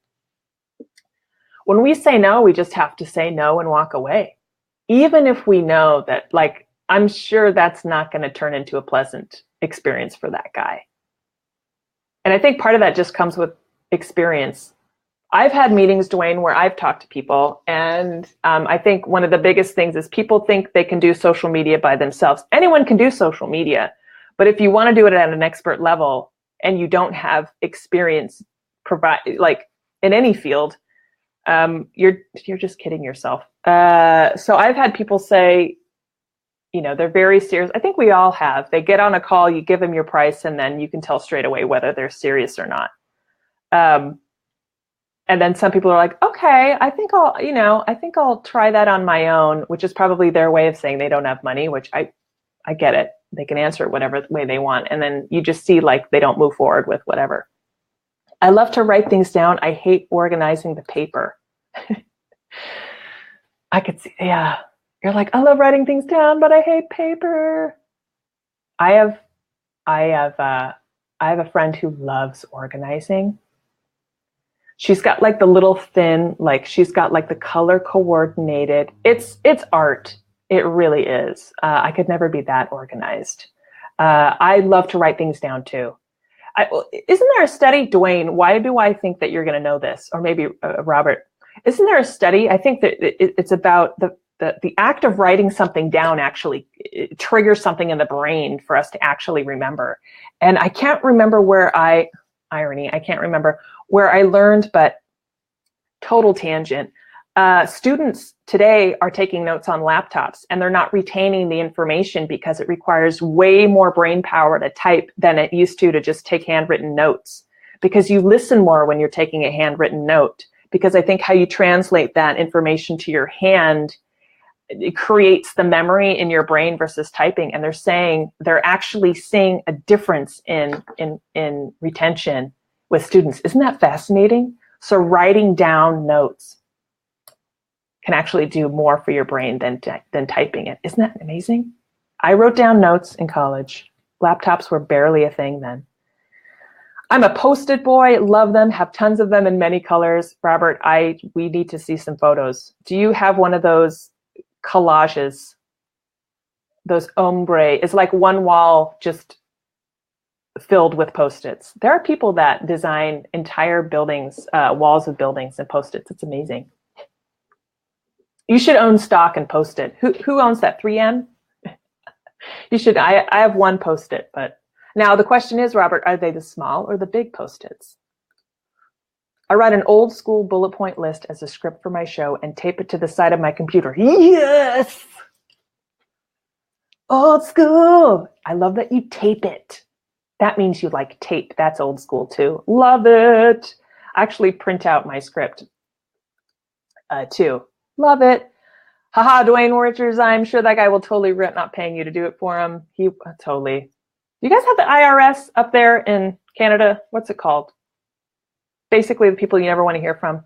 when we say no, we just have to say no and walk away. Even if we know that, like, I'm sure that's not going to turn into a pleasant experience for that guy. And I think part of that just comes with experience. I've had meetings, Dwayne, where I've talked to people, and I think one of the biggest things is people think they can do social media by themselves. Anyone can do social media, but if you want to do it at an expert level and you don't have experience like in any field, you're just kidding yourself. So I've had people say, you know, they're very serious. I think we all have. They get on a call, you give them your price, and then you can tell straight away whether they're serious or not. And then some people are like, okay, I think I'll try that on my own, which is probably their way of saying they don't have money, which I get it. They can answer it whatever way they want. And then you just see like they don't move forward with whatever. I love to write things down. I hate organizing the paper. I could see, yeah. You're like, I love writing things down, but I hate paper. I have a friend who loves organizing. She's got like the little thin, like she's got like the color coordinated. It's art. It really is. I could never be that organized. I love to write things down too. Isn't there a study, Dwayne? Why do I think that you're going to know this? Or maybe Robert, isn't there a study? I think that it's about the act of writing something down actually triggers something in the brain for us to actually remember. And I can't remember I can't remember where I learned, but total tangent. Students today are taking notes on laptops and they're not retaining the information because it requires way more brain power to type than it used to just take handwritten notes, because you listen more when you're taking a handwritten note, because I think how you translate that information to your hand, it creates the memory in your brain versus typing. And they're actually seeing a difference in retention with students. Isn't that fascinating? So writing down notes can actually do more for your brain than typing it. Isn't that amazing? I wrote down notes in college. Laptops were barely a thing then. I'm a Post-it boy, love them, have tons of them in many colors. Robert, we need to see some photos. Do you have one of those collages? Those ombre, it's like one wall just filled with Post-its. There are people that design entire buildings, walls of buildings and Post-its. It's amazing. You should own stock in Post-it. Who owns that? 3M? You should. I have one Post-it, but now the question is, Robert, are they the small or the big Post-its? I write an old school bullet point list as a script for my show and tape it to the side of my computer. Yes! Old school. I love that you tape it. That means you like tape. That's old school too. Love it. I actually print out my script too. Love it. Haha, Dwayne Richards, I'm sure that guy will totally regret not paying you to do it for him. He totally. You guys have the IRS up there in Canada? What's it called? Basically the people you never want to hear from.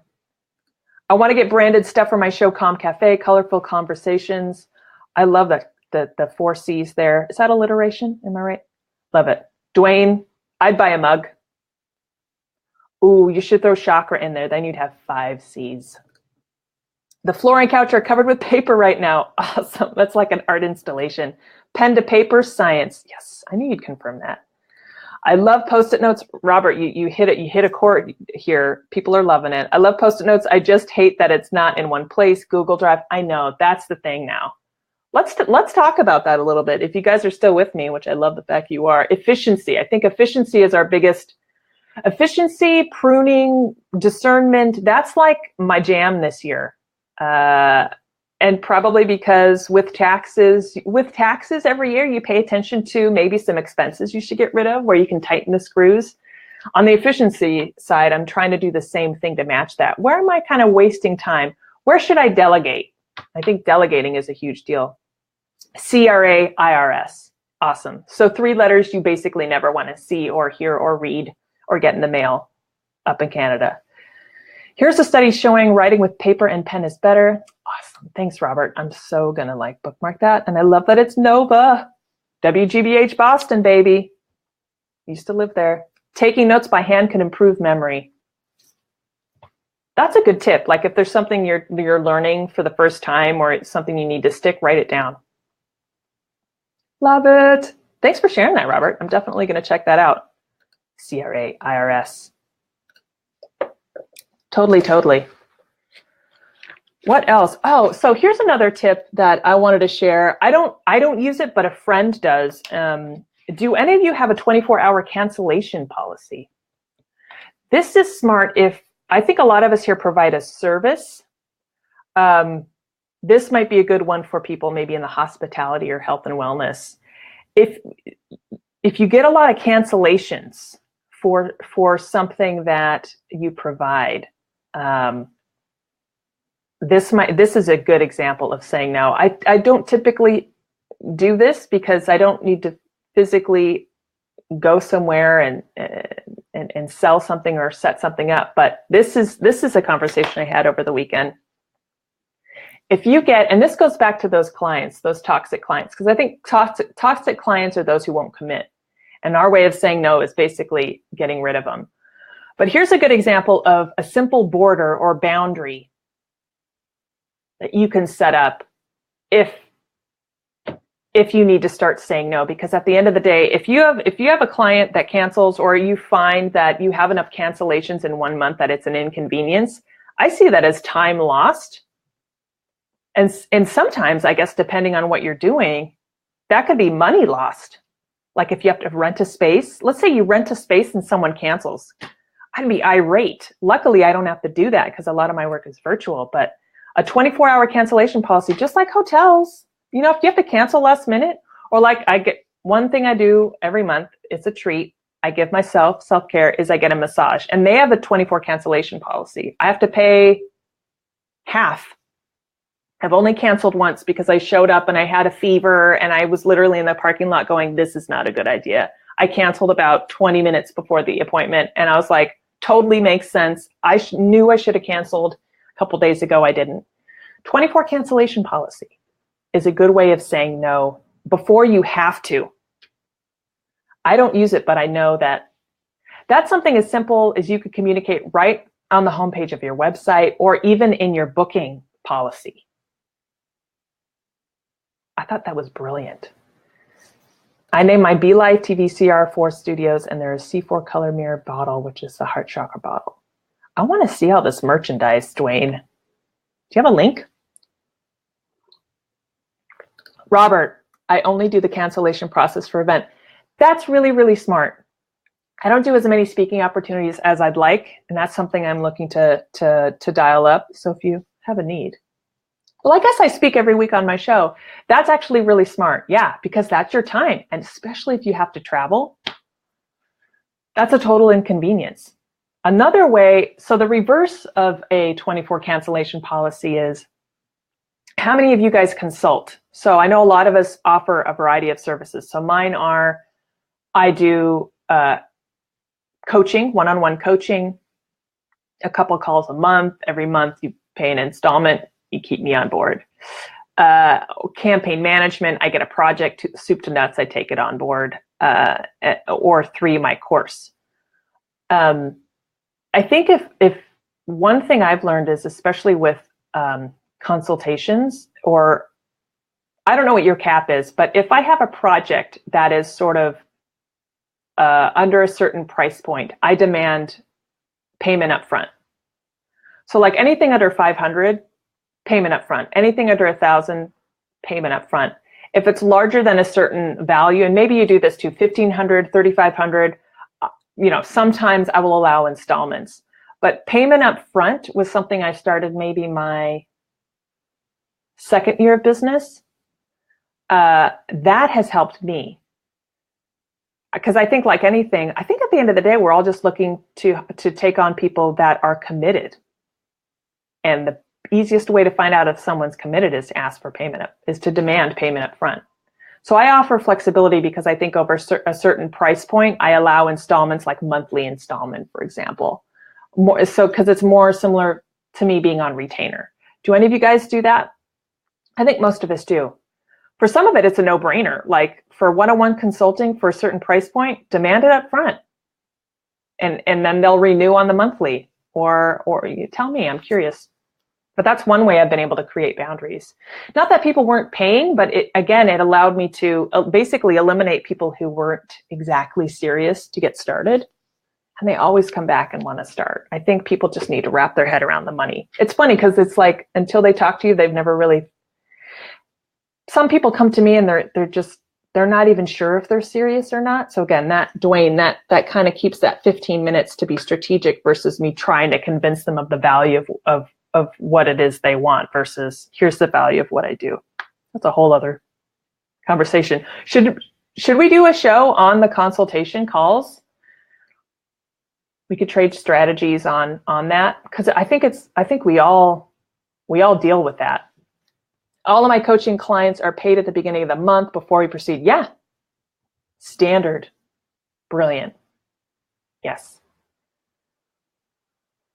I want to get branded stuff for my show, Com Cafe, Colorful Conversations. I love the 4 C's there. Is that alliteration? Am I right? Love it. Dwayne, I'd buy a mug. Ooh, you should throw chakra in there. Then you'd have 5 C's. The floor and couch are covered with paper right now. Awesome. That's like an art installation. Pen to paper science. Yes, I knew you'd confirm that. I love Post-it notes. Robert, you hit it. You hit a chord here. People are loving it. I love Post-it notes. I just hate that it's not in one place. Google Drive. I know. That's the thing now. Let's talk about that a little bit. If you guys are still with me, which I love the fact you are. Efficiency. I think efficiency is our biggest. Efficiency, pruning, discernment. That's like my jam this year. And probably because with taxes every year, you pay attention to maybe some expenses you should get rid of where you can tighten the screws. On the efficiency side, I'm trying to do the same thing to match that. Where am I kind of wasting time? Where should I delegate? I think delegating is a huge deal. CRA-IRS. Awesome. So 3 letters you basically never want to see or hear or read or get in the mail up in Canada. Here's a study showing writing with paper and pen is better. Awesome. Thanks, Robert. I'm so going to bookmark that. And I love that it's Nova. WGBH Boston, baby. Used to live there. Taking notes by hand can improve memory. That's a good tip. Like if there's something you're learning for the first time or it's something you need to stick, write it down. Love it. Thanks for sharing that, Robert. I'm definitely going to check that out. CRA-IRS. Totally. What else? Oh, so here's another tip that I wanted to share. I don't use it, but a friend does. Do any of you have a 24-hour cancellation policy? This is smart if, I think a lot of us here provide a service. This might be a good one for people maybe in the hospitality or health and wellness. If you get a lot of cancellations for something that you provide, this is a good example of saying no. I don't typically do this because I don't need to physically go somewhere and sell something or set something up. But this is a conversation I had over the weekend. If you get, and this goes back to those clients, those toxic clients, because I think toxic clients are those who won't commit. And our way of saying no is basically getting rid of them. But here's a good example of a simple border or boundary that you can set up if you need to start saying no. Because at the end of the day, if you have a client that cancels or you find that you have enough cancellations in 1 month that it's an inconvenience, I see that as time lost. And sometimes, I guess, depending on what you're doing, that could be money lost. Like if you have to rent a space, let's say you rent a space and someone cancels, I'd be irate. Luckily, I don't have to do that because a lot of my work is virtual, but a 24-hour cancellation policy, just like hotels, if you have to cancel last minute, or like I get one thing I do every month, it's a treat. I give myself self-care is I get a massage and they have a 24 cancellation policy. I have to pay half. I've only canceled once because I showed up and I had a fever and I was literally in the parking lot going, this is not a good idea. I canceled about 20 minutes before the appointment and I was like, totally makes sense. I knew I should have canceled a couple days ago. I didn't. 24 cancellation policy is a good way of saying no before you have to. I don't use it, but I know that that's something as simple as you could communicate right on the homepage of your website or even in your booking policy. I thought that was brilliant. I named my Be Life TV CR4 Studios, and there's a C4 color mirror bottle, which is the heart chakra bottle. I want to see all this merchandise, Dwayne. Do you have a link? Robert, I only do the cancellation process for event. That's really, really smart. I don't do as many speaking opportunities as I'd like, and that's something I'm looking to dial up. So if you have a need. Well, I guess I speak every week on my show. That's actually really smart. Yeah, because that's your time. And especially if you have to travel, that's a total inconvenience. Another way, so the reverse of a 24 cancellation policy is, how many of you guys consult? So I know a lot of us offer a variety of services. So mine are, I do coaching, one-on-one coaching, a couple calls a month. Every month you pay an installment. You keep me on board. Campaign management, I get a project, soup to nuts, I take it on board, or 3, my course. I think if one thing I've learned is, especially with consultations, or I don't know what your cap is, but if I have a project that is sort of under a certain price point, I demand payment up front. So like anything under 500, payment up front. Anything under 1,000, payment up front. If it's larger than a certain value, and maybe you do this to 1,500, 3,500, sometimes I will allow installments. But payment up front was something I started maybe my second year of business, that has helped me. Because I think like anything, I think at the end of the day, we're all just looking to take on people that are committed. And the easiest way to find out if someone's committed is to ask for payment, is to demand payment up front. So I offer flexibility because I think over a certain price point, I allow installments like monthly installment, for example. Because it's more similar to me being on retainer. Do any of you guys do that? I think most of us do. For some of it, it's a no-brainer. Like for one-on-one consulting for a certain price point, demand it up front. And then they'll renew on the monthly. Or you tell me, I'm curious. But that's one way I've been able to create boundaries. Not that people weren't paying, but it allowed me to basically eliminate people who weren't exactly serious to get started. And they always come back and want to start. I think people just need to wrap their head around the money. It's funny because it's like until they talk to you, they've never really. Some people come to me and they're not even sure if they're serious or not. So again, Dwayne, that kind of keeps that 15 minutes to be strategic versus me trying to convince them of the value of what it is they want versus here's the value of what I do. That's a whole other conversation. Should we do a show on the consultation calls? We could trade strategies on that because I think we all deal with that. All of my coaching clients are paid at the beginning of the month before we proceed. Yeah. Standard. Brilliant. Yes.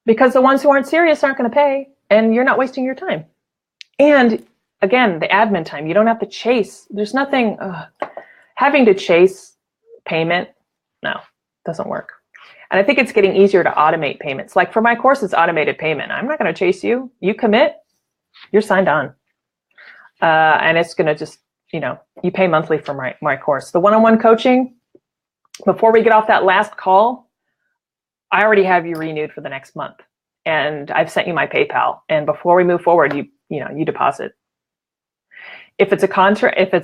Because the ones who aren't serious aren't going to pay, and you're not wasting your time. And again, the admin time, you don't have to chase. There's nothing, having to chase payment, no, doesn't work. And I think it's getting easier to automate payments. Like for my course, it's automated payment. I'm not going to chase you. You commit, you're signed on. And it's going to just, you pay monthly for my course. The one-on-one coaching, before we get off that last call, I already have you renewed for the next month, and I've sent you my PayPal. And before we move forward, you deposit. If it's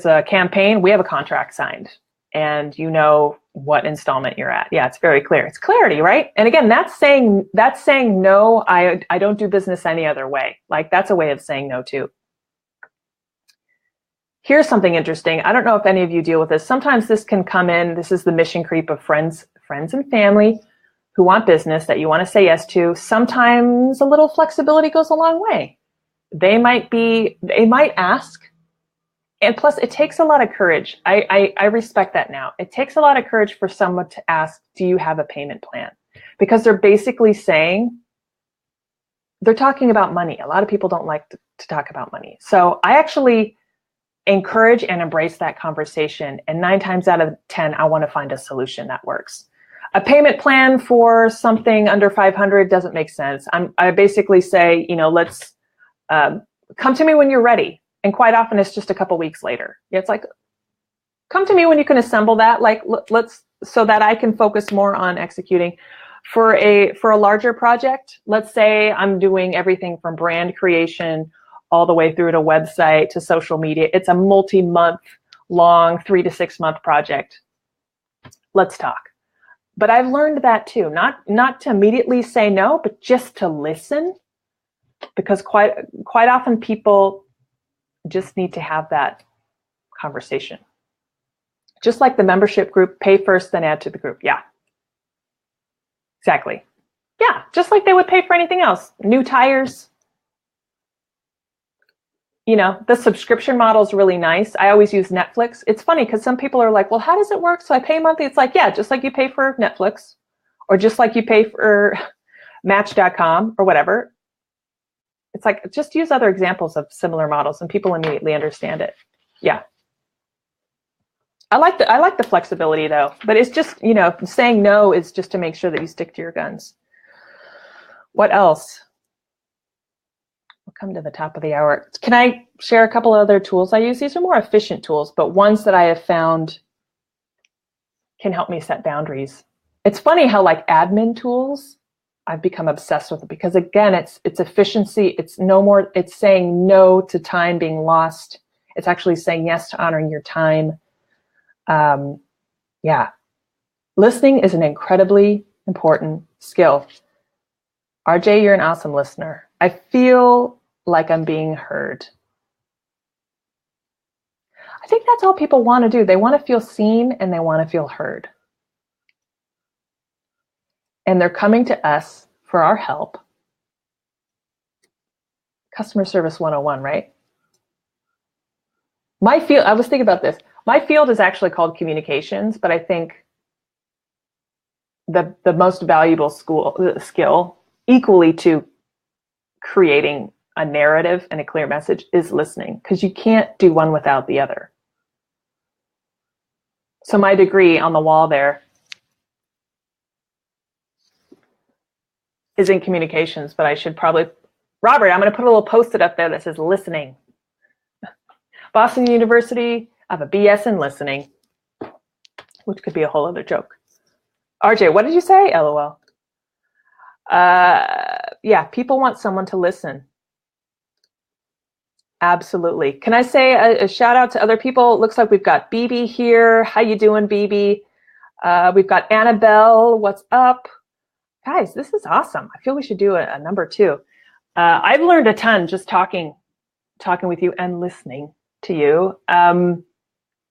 a campaign, we have a contract signed, and you know what installment you're at. Yeah, it's very clear. It's clarity, right? And again, that's saying no. I don't do business any other way. Like that's a way of saying no too. Here's something interesting. I don't know if any of you deal with this. Sometimes this can come in. This is the mission creep of friends and family who want business that you want to say yes to. Sometimes a little flexibility goes a long way. They might ask. And plus, it takes a lot of courage. I respect that now. It takes a lot of courage for someone to ask, do you have a payment plan? Because they're basically saying, they're talking about money. A lot of people don't like to talk about money. So I actually encourage and embrace that conversation. And 9 times out of 10, I want to find a solution that works. A payment plan for something under 500 doesn't make sense. I basically say, let's come to me when you're ready. And quite often it's just a couple weeks later. It's like, come to me when you can assemble that. Like so that I can focus more on executing. For a larger project, let's say I'm doing everything from brand creation all the way through to website to social media. It's a multi-month long, 3 to 6 month project. Let's talk. But I've learned that too, not to immediately say no, but just to listen, because quite often people just need to have that conversation. Just like the membership group, pay first, then add to the group. Yeah, exactly. Yeah, just like they would pay for anything else. New tires. The subscription model is really nice. I always use Netflix. It's funny because some people are like, well, how does it work? So I pay monthly. It's like, yeah, just like you pay for Netflix or just like you pay for Match.com or whatever. It's like, just use other examples of similar models and people immediately understand it. Yeah. I like the flexibility though, but it's just, saying no is just to make sure that you stick to your guns. What else? We'll come to the top of the hour. Can I share a couple other tools I use? These are more efficient tools, but ones that I have found can help me set boundaries. It's funny how like admin tools, I've become obsessed with it because again, it's efficiency. It's saying no to time being lost. It's actually saying yes to honoring your time. Yeah. Listening is an incredibly important skill. RJ, you're an awesome listener. I feel like I'm being heard. I think that's all people want to do. They want to feel seen and they want to feel heard. And they're coming to us for our help. Customer service 101, right? My field, I was thinking about this. My field is actually called communications, but I think the most valuable skill, equally to creating a narrative and a clear message, is listening, because you can't do one without the other. So my degree on the wall there is in communications, but I should probably, Robert, I'm going to put a little post-it up there that says listening. Boston University, I have a BS in listening, which could be a whole other joke. RJ, what did you say? LOL. Yeah, people want someone to listen. Absolutely. Can I say a shout out to other people? It looks like we've got BB here. How you doing, BB? We've got Annabelle. What's up? Guys, this is awesome. I feel we should do a number 2. I've learned a ton just talking with you and listening to you.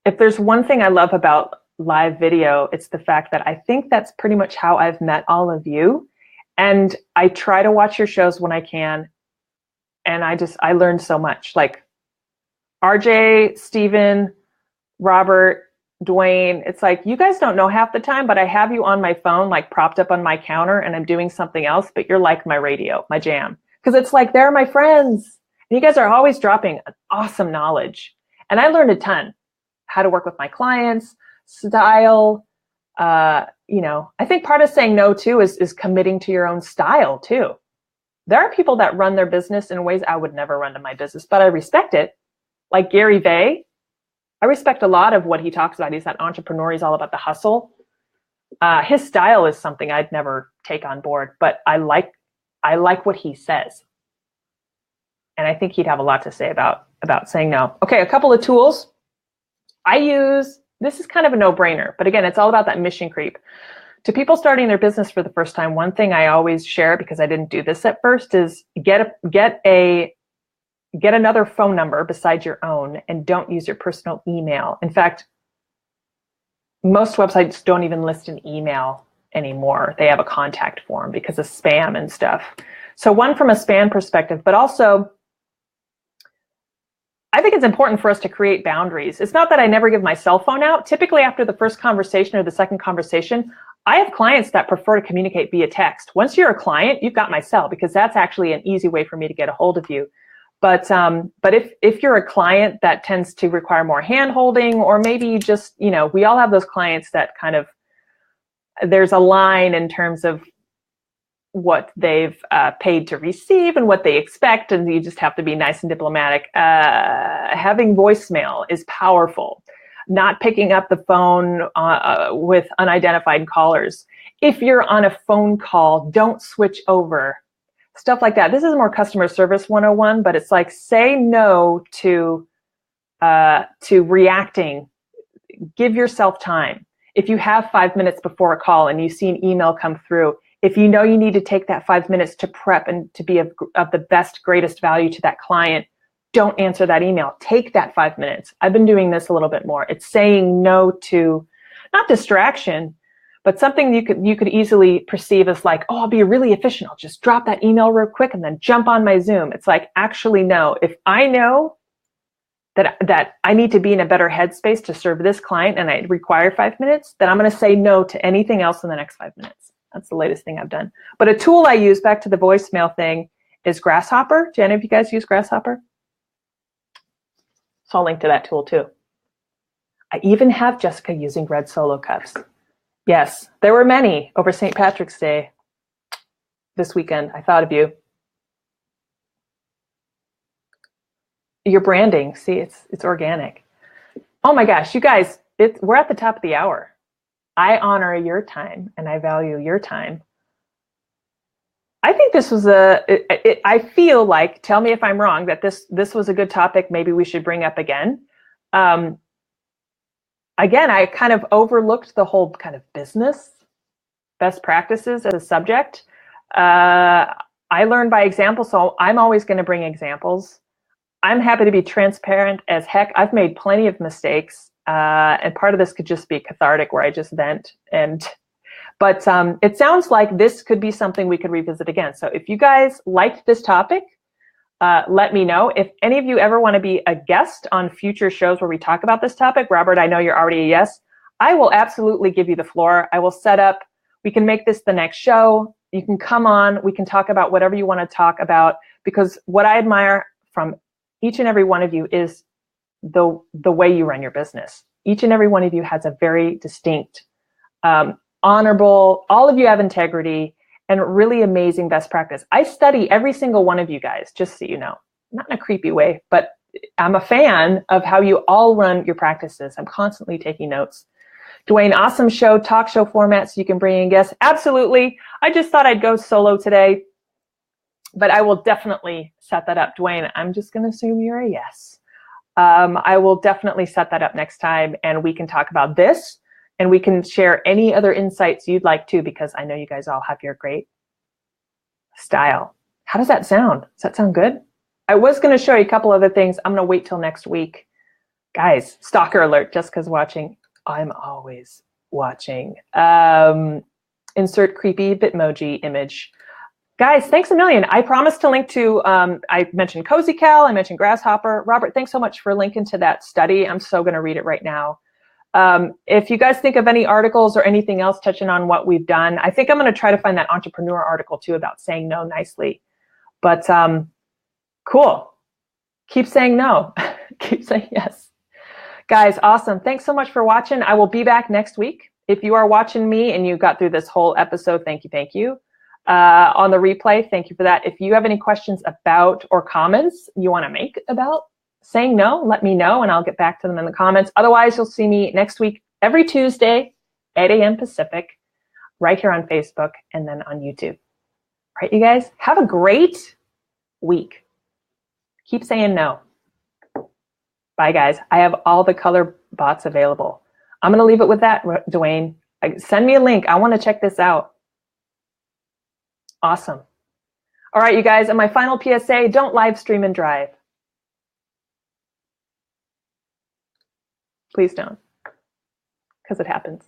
If there's one thing I love about live video, it's the fact that I think that's pretty much how I've met all of you. And I try to watch your shows when I can. And I learned so much. Like RJ, Steven, Robert, Dwayne, it's like, you guys don't know half the time, but I have you on my phone, like propped up on my counter, and I'm doing something else, but you're like my radio, my jam. Because it's like, they're my friends. And you guys are always dropping awesome knowledge. And I learned a ton. How to work with my clients, style. I think part of saying no too is committing to your own style too. There are people that run their business in ways I would never run to my business, but I respect it. Like Gary Vay, I respect a lot of what he talks about. He's that entrepreneur. He's all about the hustle. His style is something I'd never take on board, but I like what he says. And I think he'd have a lot to say about saying no. Okay, a couple of tools I use. This is kind of a no-brainer, but again, it's all about that mission creep. To people starting their business for the first time, one thing I always share, because I didn't do this at first, is get another phone number besides your own, and don't use your personal email. In fact, most websites don't even list an email anymore. They have a contact form because of spam and stuff. So one, from a spam perspective, but also I think it's important for us to create boundaries. It's not that I never give my cell phone out. Typically after the first conversation or the second conversation, I have clients that prefer to communicate via text. Once you're a client, you've got my cell, because that's actually an easy way for me to get a hold of you. But if you're a client that tends to require more hand-holding, or maybe you just, we all have those clients that kind of, there's a line in terms of what they've paid to receive and what they expect, and you just have to be nice and diplomatic. Having voicemail is powerful. Not picking up the phone with unidentified callers. If you're on a phone call, don't switch over. Stuff like that. This is more customer service 101, but it's like, say no to reacting. Give yourself time. If you have 5 minutes before a call and you see an email come through, if you know you need to take that 5 minutes to prep and to be of the best, greatest value to that client, don't answer that email. Take that 5 minutes. I've been doing this a little bit more. It's saying no to, not distraction, but something you could easily perceive as like, oh, I'll be really efficient. I'll just drop that email real quick and then jump on my Zoom. It's like, actually, no. If I know that I need to be in a better headspace to serve this client and I require 5 minutes, then I'm going to say no to anything else in the next 5 minutes. That's the latest thing I've done. But a tool I use, back to the voicemail thing, is Grasshopper. Do any of you guys use Grasshopper? So I'll link to that tool too. I even have Jessica using red solo cups. Yes, there were many over St. Patrick's Day this weekend. I thought of you. Your branding, see, it's organic. Oh my gosh, you guys, we're at the top of the hour. I honor your time and I value your time. I think this was I feel like, tell me if I'm wrong, that this was a good topic maybe we should bring up again. Again, I kind of overlooked the whole kind of business best practices as a subject. I learned by example, so I'm always going to bring examples. I'm happy to be transparent as heck. I've made plenty of mistakes, and part of this could just be cathartic, where I just vent. But it sounds like this could be something we could revisit again. So if you guys liked this topic, let me know. If any of you ever want to be a guest on future shows where we talk about this topic, Robert, I know you're already a yes. I will absolutely give you the floor. I will set up. We can make this the next show. You can come on. We can talk about whatever you want to talk about, because what I admire from each and every one of you is the way you run your business. Each and every one of you has a very distinct, honorable, all of you have integrity and really amazing best practice. I study every single one of you guys, just so you know, not in a creepy way, but I'm a fan of how you all run your practices. I'm constantly taking notes. Dwayne, awesome show, talk show format, so you can bring in guests. Absolutely. I just thought I'd go solo today, but I will definitely set that up. Dwayne, I'm just going to assume you're a yes. I will definitely set that up next time, and we can talk about this, and we can share any other insights you'd like to, because I know you guys all have your great style. How does that sound? Does that sound good? I was going to show you a couple other things. I'm going to wait till next week. Guys, stalker alert, Jessica's watching. I'm always watching. Insert creepy Bitmoji image. Guys, thanks a million. I promised to link to, I mentioned Cozy Cal, I mentioned Grasshopper. Robert, thanks so much for linking to that study. I'm so going to read it right now. If you guys think of any articles or anything else touching on what we've done, I think I'm going to try to find that entrepreneur article too about saying no nicely. But cool. Keep saying no. Keep saying yes. Guys, awesome. Thanks so much for watching. I will be back next week. If you are watching me and you got through this whole episode, thank you, thank you. On the replay, thank you for that. If you have any questions about or comments you want to make about saying no, let me know and I'll get back to them in the comments. Otherwise, you'll see me next week, every Tuesday, 8 a.m. Pacific, right here on Facebook and then on YouTube. All right, you guys, have a great week. Keep saying no. Bye, guys. I have all the color bots available. I'm going to leave it with that, Dwayne. Send me a link. I want to check this out. Awesome. All right, you guys, and my final PSA, don't live stream and drive. Please don't, because it happens.